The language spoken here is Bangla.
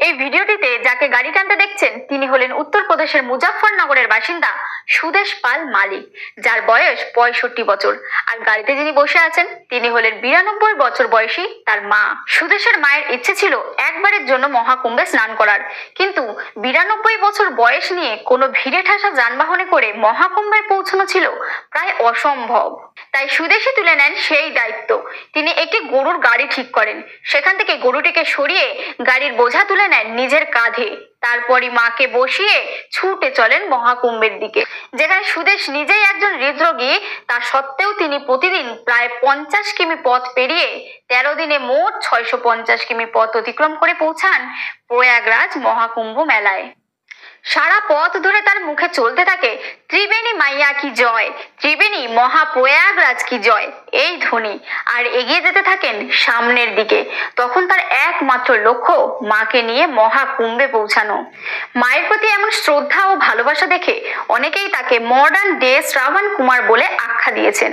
এই ভিডিওটিতে যাকে গাড়ি টানতে দেখছেন তিনি হলেন উত্তরপ্রদেশের মুজাফফরনগরের বাসিন্দা সুদেশ পাল মালিক, যার বয়স 65 বছর। আর গাড়িতে যিনি বসে আছেন তিনি হলেন 92 বছর বয়সী তার মা। সুদেশের মায়ের ইচ্ছে ছিল একবারের জন্য মহাকুম্ভে স্নান করার, কিন্তু 92 বছর বয়স নিয়ে কোনো ভিড়ে ঠাসা যানবাহনে করে মহাকুম্ভে পৌঁছানো ছিল প্রায় অসম্ভব। তাই সুদেশই তুলে নেন সেই দায়িত্ব। তিনি একটি গরুর গাড়ি ঠিক করেন, সেখান থেকে গরুটিকে সরিয়ে গাড়ির বোঝা তুলে নেন নিজের কাঁধে। তারপরই মাকে বসিয়ে ছুটে চলেন মহাকুম্ভের দিকে। যেখানে সুদেশ নিজেই একজন হৃদরোগী, তা সত্ত্বেও তিনি প্রতিদিন প্রায় 50 কিমি পথ পেরিয়ে 13 দিনে মোট 650 কিমি পথ অতিক্রম করে পৌঁছান প্রয়াগরাজ মহাকুম্ভ মেলায়। সারা পথ ধরে তার মুখে চলতে থাকে ত্রিবেণী মাইয়া কি জয়, ত্রিবেণী মহাপ্রয়াগরাজ কি জয়, এই ধ্বনি। আর এগিয়ে যেতে থাকেন সামনের দিকে। তখন তার একমাত্র লক্ষ্য মাকে নিয়ে মহাকুম্ভে পৌঁছানো। মায়ের প্রতি এমন শ্রদ্ধা ও ভালোবাসা দেখে অনেকেই তাকে মডার্ন ডে শ্রাবণ কুমার বলে আখ্যা দিয়েছেন।